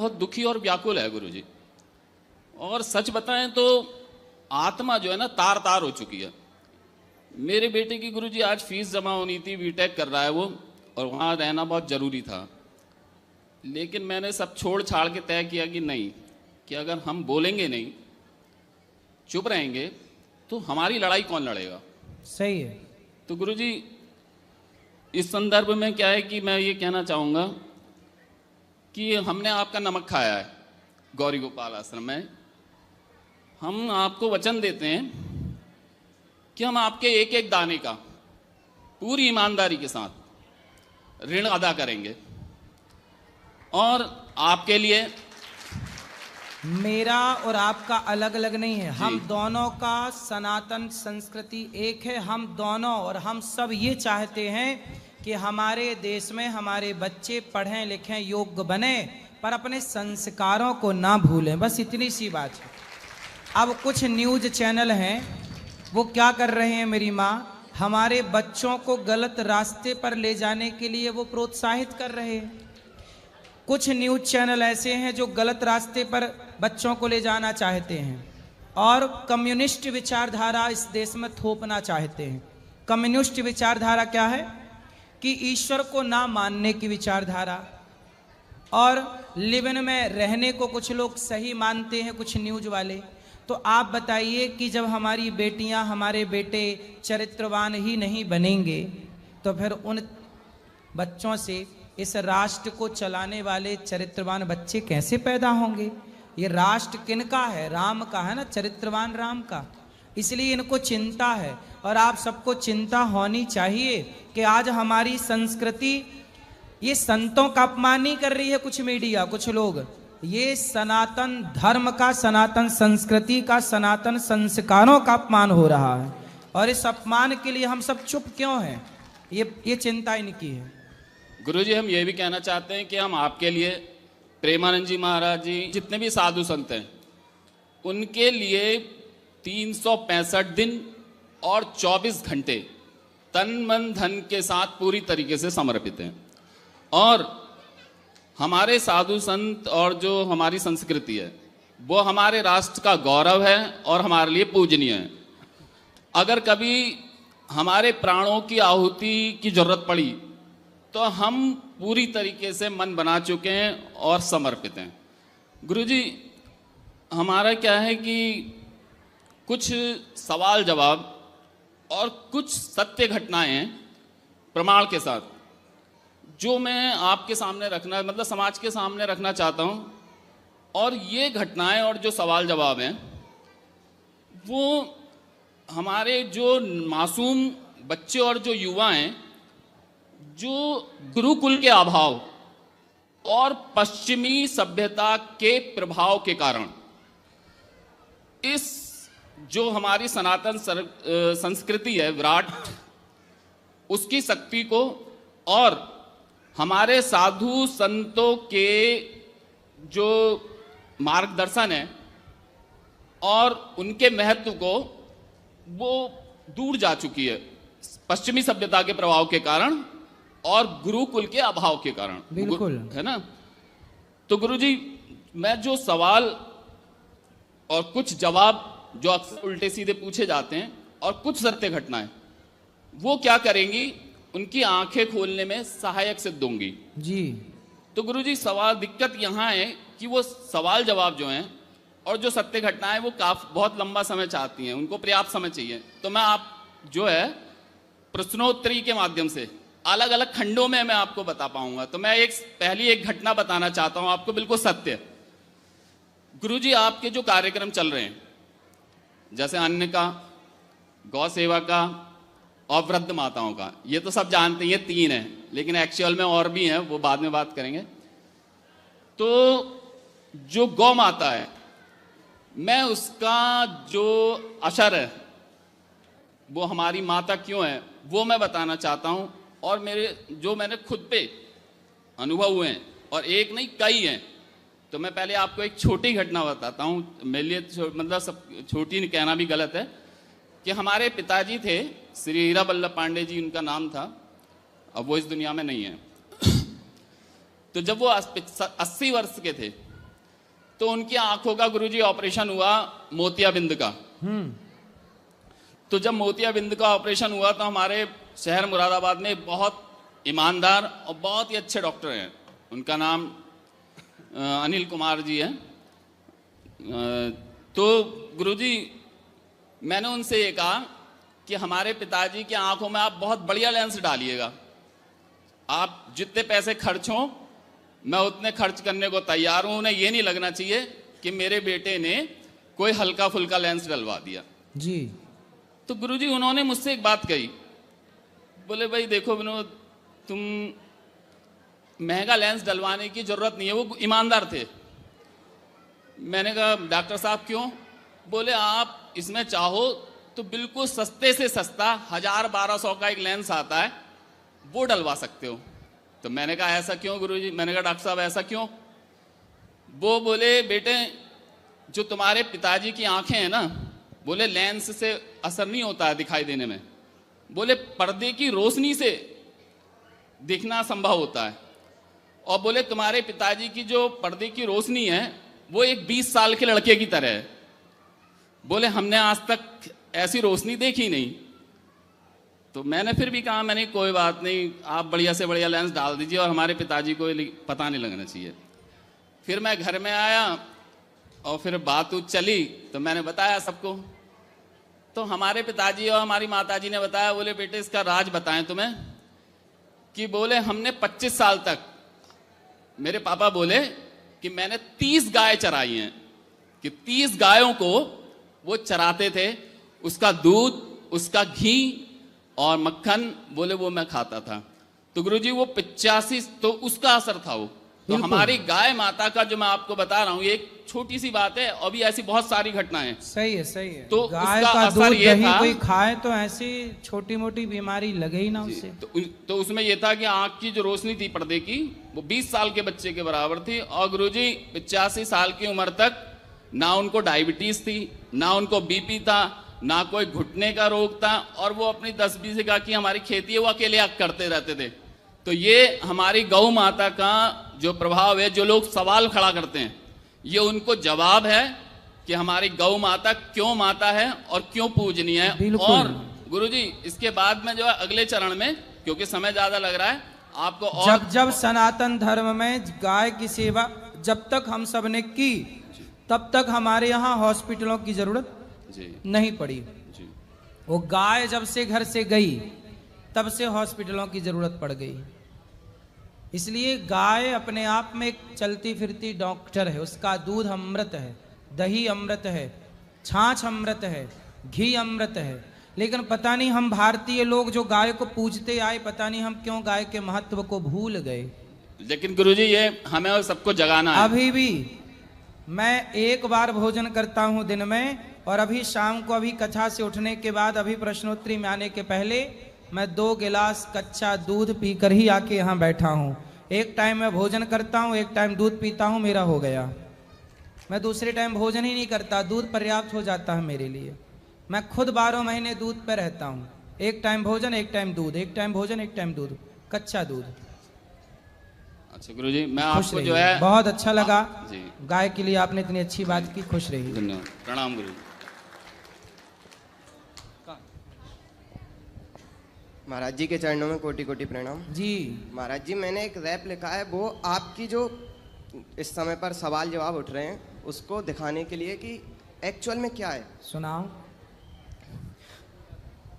बहुत दुखी और व्याकुल है गुरुजी। और सच बताएं तो आत्मा जो है ना तार तार हो चुकी है। मेरे बेटे की गुरुजी आज फीस जमा होनी थी, बीटेक कर रहा है वो, और वहाँ रहना बहुत ज़रूरी था। लेकिन मैंने सब छोड़ छाड़ के तय किया कि नहीं, कि अगर हम बोलेंगे नहीं, चुप रहेंगे, तो हमारी लड़ाई कौन लड़ेगा। सही है। तो गुरुजी इस संदर्भ में क्या है कि मैं ये कहना चाहूँगा कि हमने आपका नमक खाया है गौरी गोपाल आश्रम में। हम आपको वचन देते हैं कि हम आपके एक एक दाने का पूरी ईमानदारी के साथ ऋण अदा करेंगे। और आपके लिए मेरा और आपका अलग अलग नहीं है, हम दोनों का सनातन संस्कृति एक है। हम दोनों और हम सब ये चाहते हैं कि हमारे देश में हमारे बच्चे पढ़ें लिखें, योग्य बने, पर अपने संस्कारों को ना भूलें। बस इतनी सी बात है। अब कुछ न्यूज़ चैनल हैं, वो क्या कर रहे हैं मेरी माँ, हमारे बच्चों को गलत रास्ते पर ले जाने के लिए वो प्रोत्साहित कर रहे हैं। कुछ न्यूज़ चैनल ऐसे हैं जो गलत रास्ते पर बच्चों को ले जाना चाहते हैं और कम्युनिस्ट विचारधारा इस देश में थोपना चाहते हैं। कम्युनिस्ट विचारधारा क्या है कि ईश्वर को ना मानने की विचारधारा, और लिव इन में रहने को कुछ लोग सही मानते हैं, कुछ न्यूज़ वाले। तो आप बताइए कि जब हमारी बेटियां, हमारे बेटे चरित्रवान ही नहीं बनेंगे, तो फिर उन बच्चों से इस राष्ट्र को चलाने वाले चरित्रवान बच्चे कैसे पैदा होंगे। ये राष्ट्र किनका है? राम का है ना, चरित्रवान राम का। इसलिए इनको चिंता है, और आप सबको चिंता होनी चाहिए कि आज हमारी संस्कृति, ये संतों का अपमान नहीं कर रही है कुछ मीडिया, कुछ लोग, ये सनातन धर्म का, सनातन संस्कृति का, सनातन संस्कारों का अपमान हो रहा है। और इस अपमान के लिए हम सब चुप क्यों हैं? ये चिंता इनकी है। गुरुजी हम ये भी कहना चाहते हैं कि हम आपके लिए, प्रेमानंद जी महाराज जी, जितने भी साधु संत हैं, उनके लिए 365 दिन और 24 घंटे तन मन धन के साथ पूरी तरीके से समर्पित हैं। और हमारे साधु संत और जो हमारी संस्कृति है वो हमारे राष्ट्र का गौरव है और हमारे लिए पूजनीय है। अगर कभी हमारे प्राणों की आहुति की जरूरत पड़ी तो हम पूरी तरीके से मन बना चुके हैं और समर्पित हैं। गुरुजी हमारा क्या है कि कुछ सवाल जवाब और कुछ सत्य घटनाएं हैं प्रमाण के साथ, जो मैं आपके सामने रखना, मतलब समाज के सामने रखना चाहता हूं। और ये घटनाएं और जो सवाल जवाब हैं वो हमारे जो मासूम बच्चे और जो युवा हैं, जो गुरुकुल के अभाव और पश्चिमी सभ्यता के प्रभाव के कारण इस जो हमारी सनातन संस्कृति है विराट, उसकी शक्ति को और हमारे साधु संतों के जो मार्गदर्शन है और उनके महत्व को, वो दूर जा चुकी है पश्चिमी सभ्यता के प्रभाव के कारण और गुरुकुल के अभाव के कारण। बिल्कुल है ना। तो गुरुजी मैं जो सवाल और कुछ जवाब जो अक्सर उल्टे सीधे पूछे जाते हैं और कुछ सत्य घटनाएं, वो क्या करेंगी, उनकी आंखें खोलने में सहायक सिद्ध होंगी जी। तो गुरुजी सवाल, दिक्कत यहाँ है कि वो सवाल जवाब जो हैं और जो सत्य घटनाएं वो बहुत लंबा समय चाहती हैं, उनको पर्याप्त समय चाहिए। तो मैं आप जो है प्रश्नोत्तरी के माध्यम से अलग अलग खंडों में मैं आपको बता पाऊंगा। तो मैं पहली एक घटना बताना चाहता हूं आपको, बिल्कुल सत्य। गुरुजी आपके जो कार्यक्रम चल रहे हैं, जैसे अन्न का, गौ सेवा का और वृद्ध माताओं का, ये तो सब जानते हैं, ये 3 हैं, लेकिन एक्चुअल में और भी हैं, वो बाद में बात करेंगे। तो जो गौ माता है, मैं उसका जो असर है, वो हमारी माता क्यों है, वो मैं बताना चाहता हूं। और मैंने खुद पे अनुभव हुए हैं, और एक नहीं कई हैं। तो मैं पहले आपको एक छोटी घटना बताता हूं। मेरे लिए मतलब सब छोटी कहना भी गलत है, कि हमारे पिताजी थे, श्री हीरा वल्लभ पांडे जी उनका नाम था, अब वो इस दुनिया में नहीं है। तो जब वो 80 वर्ष के थे तो उनकी आंखों का गुरुजी ऑपरेशन हुआ मोतियाबिंद का। तो जब मोतियाबिंद का ऑपरेशन हुआ तो हमारे शहर मुरादाबाद में बहुत ईमानदार और बहुत ही अच्छे डॉक्टर हैं, उनका नाम अनिल कुमार जी है। तो गुरुजी मैंने उनसे ये कहा कि हमारे पिताजी की आंखों में आप बहुत बढ़िया लेंस डालिएगा, आप जितने पैसे खर्च हों मैं उतने खर्च करने को तैयार हूं। उन्हें ये नहीं लगना चाहिए कि मेरे बेटे ने कोई हल्का फुल्का लेंस डलवा दिया जी। तो गुरुजी उन्होंने मुझसे एक बात कही, बोले भाई देखो विनोद, तुम महंगा लेंस डलवाने की जरूरत नहीं है। वो ईमानदार थे। मैंने कहा डॉक्टर साहब क्यों? बोले आप इसमें चाहो तो बिल्कुल सस्ते से सस्ता 1000-1200 का एक लेंस आता है, वो डलवा सकते हो। तो मैंने कहा ऐसा क्यों गुरुजी? मैंने कहा डॉक्टर साहब ऐसा क्यों? वो बोले बेटे जो तुम्हारे पिताजी की आंखें हैं ना, बोले लेंस से असर नहीं होता है दिखाई देने में, बोले पर्दे की रोशनी से दिखना संभव होता है। और बोले तुम्हारे पिताजी की जो पर्दे की रोशनी है वो एक 20 साल के लड़के की तरह है। बोले हमने आज तक ऐसी रोशनी देखी नहीं। तो मैंने फिर भी कहा मैंने कोई बात नहीं, आप बढ़िया से बढ़िया लेंस डाल दीजिए और हमारे पिताजी को पता नहीं लगना चाहिए। फिर मैं घर में आया और फिर बात चली तो मैंने बताया सबको। तो हमारे पिताजी और हमारी माताजी ने बताया, बोले बेटे इसका राज बताएं तुम्हें, कि बोले हमने 25 साल तक, मेरे पापा बोले कि मैंने 30 गाय चराई हैं, कि 30 गायों को वो चराते थे, उसका दूध, उसका घी और मक्खन, बोले वो मैं खाता था। तो गुरुजी वो 85, तो उसका असर था वो। तो हमारी गाय माता का जो मैं आपको बता रहा हूँ, ये एक छोटी सी बात है, अभी ऐसी बहुत सारी घटनाएं। सही है, सही है। तो गाय उसका का असर दूध ये दही था, कोई खाए तो ऐसी छोटी मोटी बीमारी लगे ही ना उससे। तो उसमें ये था कि आंख की जो रोशनी थी पर्दे की, वो 20 साल के बच्चे के बराबर थी। और गुरुजी 85 साल की उम्र तक ना उनको डायबिटीज थी, ना उनको बीपी था, ना कोई घुटने का रोग था। और वो अपनी 10-20 बीघा की हमारी खेती है वो अकेले करते रहते थे। तो ये हमारी गौ माता का जो प्रभाव है, जो लोग सवाल खड़ा करते हैं, ये उनको जवाब है कि हमारी गौ माता क्यों माता है और क्यों पूजनीय है। और गुरुजी इसके बाद में जो है अगले चरण में, क्योंकि समय ज्यादा लग रहा है आपको, और जब सनातन धर्म में गाय की सेवा जब तक हम सब ने की, तब तक हमारे यहाँ हॉस्पिटलों की जरूरत नहीं पड़ी। वो गाय जब से घर से गई तब से हॉस्पिटलों की जरूरत पड़ गई। इसलिए गाय अपने आप में एक चलती फिरती डॉक्टर है। उसका दूध अमृत है, दही अमृत है, छाछ अमृत है, घी अमृत है। लेकिन पता नहीं हम भारतीय लोग जो गाय को पूजते आए, पता नहीं हम क्यों गाय के महत्व को भूल गए। लेकिन गुरुजी ये हमें और सबको जगाना है। अभी भी मैं एक बार भोजन करता हूं दिन में, और अभी शाम को, अभी कथा से उठने के बाद, अभी प्रश्नोत्तरी में आने के पहले मैं 2 गिलास कच्चा दूध पीकर ही आके यहाँ बैठा हूँ। एक टाइम मैं भोजन करता हूँ, एक टाइम दूध पीता हूँ, मेरा हो गया। मैं दूसरे टाइम भोजन ही नहीं करता, दूध पर्याप्त हो जाता है मेरे लिए। मैं खुद 12 महीने दूध पे रहता हूँ। एक टाइम भोजन, एक टाइम दूध, एक टाइम भोजन, एक टाइम दूध, कच्चा दूध। अच्छा गुरुजी, मैं आपको जो है बहुत अच्छा लगा जी, गाय के लिए आपने इतनी अच्छी बात की। खुश रहिए। धन्यवाद, प्रणाम गुरुजी। महाराज जी के चरणों में कोटि कोटि प्रणाम जी। महाराज जी, मैंने एक रैप लिखा है, वो आपकी जो इस समय पर सवाल जवाब उठ रहे हैं उसको दिखाने के लिए कि एक्चुअल में क्या है। सुनाओ।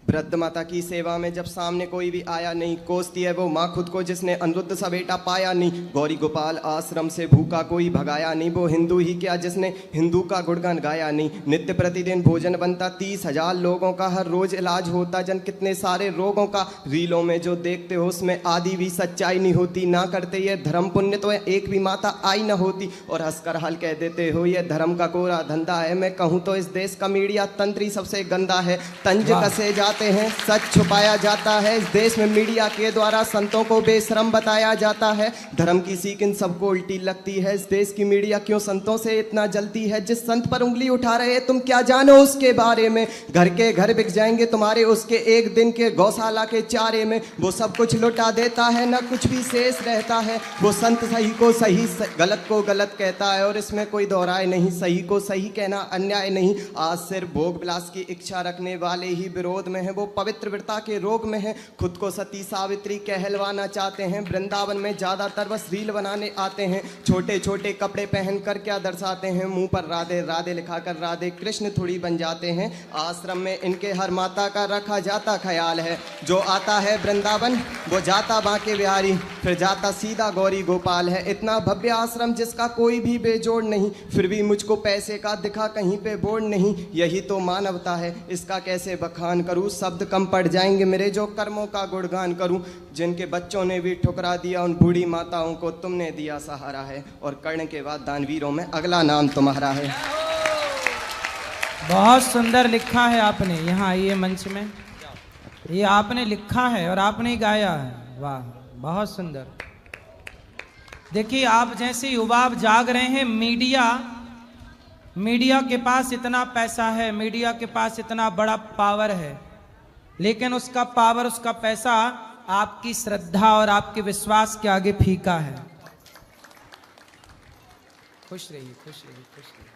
वृद्ध माता की सेवा में जब सामने कोई भी आया नहीं, कोसती है वो माँ खुद को जिसने अनिरुद्ध सा बेटा पाया नहीं। गौरी गोपाल आश्रम से भूखा कोई भगाया नहीं, वो हिंदू ही क्या जिसने हिंदू का गुणगान गाया नहीं। नित्य प्रतिदिन भोजन बनता 30,000 लोगों का, हर रोज इलाज होता जन कितने सारे रोगों का। रीलों में जो देखते हो उसमें आदि भी सच्चाई नहीं होती, ना करते ये धर्म पुण्य तो एक भी माता आई न होती। और हंसकर हाल कह देते हो ये धर्म का कोरा धंधा है, मैं कहूँ तो इस देश का मीडिया तंत्री सबसे गंदा है। तंज कसे जाते जाते हैं, सच छुपाया जाता है। इस देश में मीडिया के द्वारा संतों को बेशरम बताया जाता है। धर्म की सीख इन सबको उल्टी लगती है। इस देश की मीडिया क्यों संतों से इतना जलती है? जिस संत पर उंगली उठा रहे तुम क्या जानो उसके बारे में? घर के घर बिक जाएंगे तुम्हारे उसके एक दिन के गौशाला के चारे में। वो सब कुछ लुटा देता है, न कुछ भी शेष रहता है। वो संत सही को सही, गलत को गलत कहता है, और इसमें कोई दोहराए नहीं। सही को सही कहना अन्याय नहीं। आज सिर्फ भोग विलास की इच्छा रखने वाले ही विरोध में है। वो पवित्रता के रोग में है। खुद को सती सावित्री कहलवाना चाहते हैं। वृंदावन में ज्यादातर बस रील बनाने आते हैं। छोटे छोटे कपड़े पहनकर क्या दर्शाते हैं? मुंह पर राधे राधे लिखाकर राधे कृष्ण थोड़ी बन जाते हैं। आश्रम में इनके हर माता का रखा जाता ख्याल है। जो आता है वृंदावन वो जाता बांके बिहारी, फिर जाता सीधा गौरी गोपाल है। इतना भव्य आश्रम जिसका कोई भी बेजोड़ नहीं, फिर भी मुझको पैसे का दिखा कहीं पे बोर्ड नहीं। यही तो मानवता है, इसका कैसे बखान करूं? शब्द कम पड़ जाएंगे मेरे जो कर्मों का गुणगान करूं। जिनके बच्चों ने भी ठुकरा दिया उन बूढ़ी माताओं को तुमने दिया सहारा है। और कर्ण के बाद दानवीरों में अगला नाम तुम्हारा है। बहुत सुंदर लिखा है आपने। यहाँ आइए मंच में। ये आपने लिखा है और आपने ही गाया है। वाह, बहुत सुंदर। देखिए, आप जैसे युवा आप जाग रहे हैं। मीडिया के पास इतना पैसा है, मीडिया के पास इतना बड़ा पावर है, लेकिन उसका पावर, उसका पैसा आपकी श्रद्धा और आपके विश्वास के आगे फीका है। खुश रहिए, खुश रहिए, खुश रहिए।